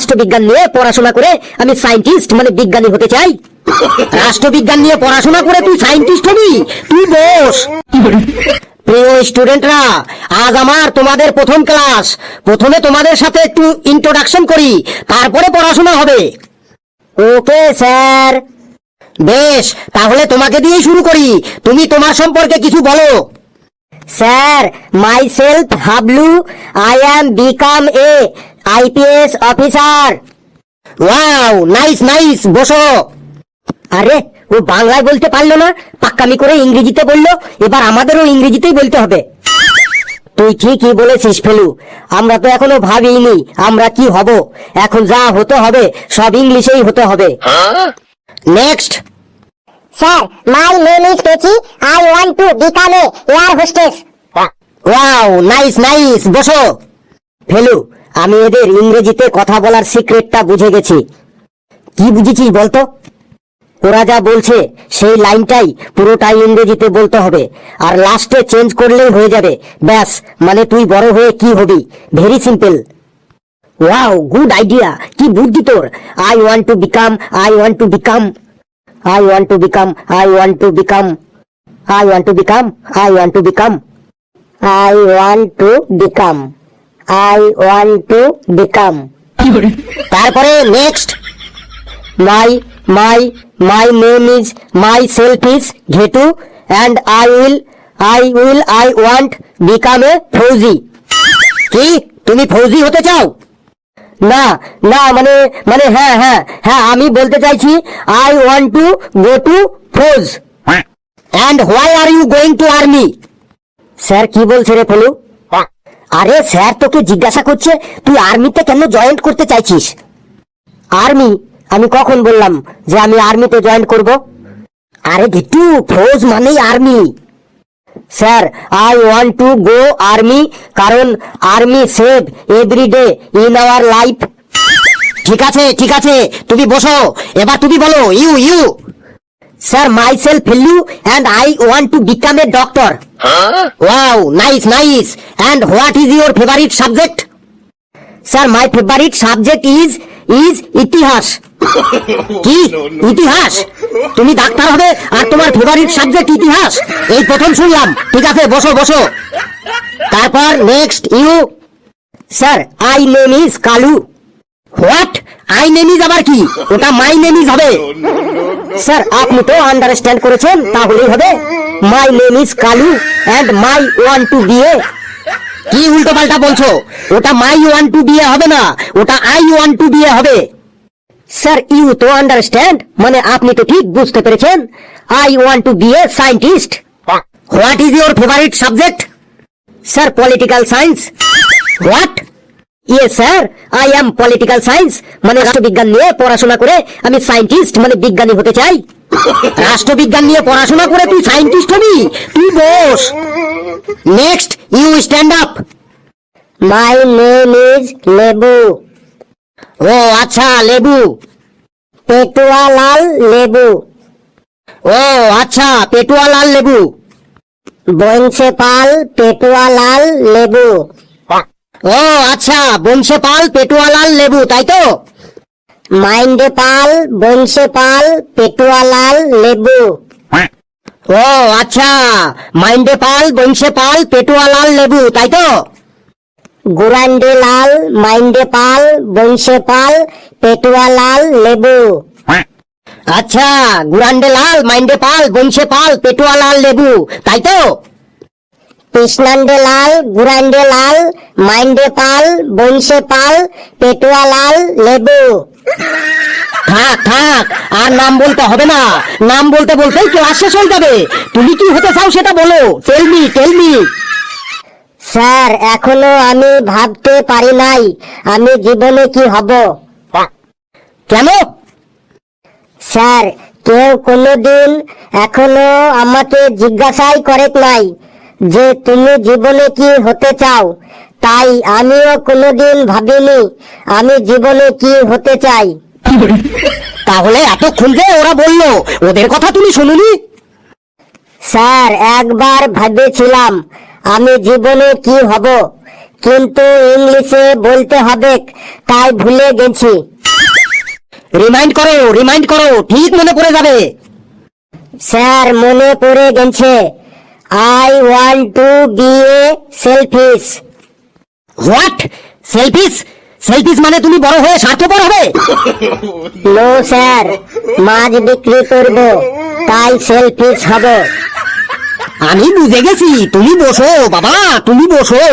রাষ্ট্রবিজ্ঞান নিয়ে পড়াশোনা করে আমি সায়েন্টিস্ট মানে বিজ্ঞানী হতে চাই। রাষ্ট্রবিজ্ঞান নিয়ে পড়াশোনা করে তুই সায়েন্টিস্ট হবি? তুই বস। প্রিয় স্টুডেন্টরা, আজ আমার তোমাদের প্রথম ক্লাস। প্রথমে তোমাদের সাথে একটু ইন্ট্রোডাকশন করি, তারপরে পড়াশোনা হবে। Okay sir. বেশ, তাহলে তোমাকে দিয়ে শুরু করি। তুমি তোমার সম্পর্কে কিছু বলো। Sir, my self Hablu, I am become a IPS officer. Wow, nice nice, বসো। আরে, ও বাংলায় বলতে পারলো না, পাক্কামি করে ইংরেজিতে বললো। এবার আমাদেরও ইংরেজিতেই বলতে হবে। তুই ঠিকই বলেছিস ফেলু, আমরা তো এখনো ভাবিনি আমরা কি হব। এখন যা হতে হবে সব ইংলিশেই হতে হবে। Next. Sir, my name is Pechi. I want to become a air hostess. Wow, nice nice, বসো। ফেলু, আমি এদের ইংরেজিতে কথা বলার সিক্রেটটা বুঝে গেছি। কি বুঝেছিস বলতো? ওরা যা বলছে সেই লাইনটাই পুরোটাই ইংরেজিতে বলতে হবে, আর লাস্টে চেঞ্জ করলেই হয়ে যাবে। ব্যাস, মানে তুই বড় হয়ে কি হবি, very simple. Wow, good idea, কি বুদ্ধি তোর। I want to become, I want to become, I want to become, I want to become, I want to become, I want to become, I want to become, I want to become. তারপরে next. my name is, myself is Ghetu and I want become a ফৌজি। কি, তুমি ফৌজি হতে চাও? না না, মানে হ্যাঁ হ্যাঁ হ্যাঁ, আমি বলতে চাইছি I want to go to Fauj. And why are you going to army? Sir কি বলছে রে ফেলু? আরে স্যার তোকে জিজ্ঞাসা করছে তুই আর্মিতে কেন জয়েন করতে চাইছিস। আর্মি? আমি কখন বললাম যে আমি আর্মিতে জয়েন করব? আরে গিট্টু, ফৌজ মানেই army. Sir, I want to go army কারণ army save every day in our life. ঠিক আছে ঠিক আছে, তুমি বসো। এবার তুমি বলো you. Sir, myself Fellu and I want to become a doctor. Wow, nice. And what is your favorite subject? Sir, my favorite subject is ইতিহাস। কি, ইতিহাস? তুমি ডাক্তার হবে আর তোমার ফেভারিট সাবজেক্ট ইতিহাস? এই প্রথম শুনলাম। ঠিক আছে, বসো। তারপর next you. Sir, I name is Kalu. What? I name is আবার কি? ওটা মাই নেম ইজ হবে। স্যার, আপনি তো আন্ডারস্ট্যান্ড করেছেন, তাহলেই হবে। My name is Kalu and my want to be a. কি উল্টো পাল্টা বলছো? ওটা my want to be a হবে না, ওটা I want to be a হবে। স্যার, ইউ তো আন্ডারস্ট্যান্ড, মানে আপনি তো ঠিক বুঝতে পেরেছেন। I want to be a scientist. What is your favourite subject? Sir, political science. What? Yes sir, I am political science, মানে রাষ্ট্রবিজ্ঞান নিয়ে পড়াশোনা করে আমি সায়েন্টিস্ট মানে বিজ্ঞানী হতে চাই। রাষ্ট্রবিজ্ঞান নিয়ে পড়াশোনা করে তুই সায়েন্টিস্ট হবি? তুই বস। Next, you stand up. My name is Lebu. ও আচ্ছা, লেবু। পেটুয়ালাল লেবু। ও আচ্ছা, পেটুয়ালাল লেবু। বংশেপাল পেটুয়ালাল লেবু। ও আচ্ছা, বংশেপাল পেটুয়ালাল লেবু, তাই তো? মাইন্ডেপাল বংশেপাল পেটুয়ালাল লেবু। ও আচ্ছা, মাইন্ডেপাল বংশেপাল পেটুয়ালাল লেবু, তাই তো? গুরান্ডেলাল মাইন্ডেপাল বংশেপাল পেটুয়ালাল লেবু। আচ্ছা, গুরান্ডেলাল মাইন্ডেপাল বংশেপাল পেটুয়ালাল লেবু, তাই তো? কৃষ্ণান্ডেলাল গুরান্ডেলাল মাইন্ডেপাল বংশেপাল পেটুয়ালাল লেবু। থাক, আর নাম বলতে হবে না। নাম বলতে বলতেই ক্লাস শেষ হয়ে যাবে। তুমি কি হতে চাও সেটা বলো। Tell me. স্যার, এখনো আমি ভাবতে পারি নাই আমি জীবনে কি হব। কেন? স্যার, কেউ কোনোদিন এখনো আমাকে জিজ্ঞাসাই করে নাই যে তুমি জীবনে কি হতে চাও, তাই আমিও কোনোদিন ভাবিনি আমি জীবনে কি হতে চাই। তাহলে এতক্ষণ যে ওরা বললো, ওদের কথা তুমি শুনুনি? স্যার, একবার ভেবেছিলাম আমি জীবনে কি হব, কিন্তু ইংলিশে বলতে হবে, তাই ভুলে গেছি। রিমাইন্ড করো, ঠিক মনে পড়ে যাবে। স্যার, মনে পড়ে গেছে। I want to be a selfish. What? Selfish? Selfish মানে তুমি বড় হয়ে স্বার্থপর হবে? নো স্যার, মাছ বিক্রি করব, তাই সেলফিশ হব। আমি বুঝে গেছি, তুমি বসো বাবা, তুমি বসো।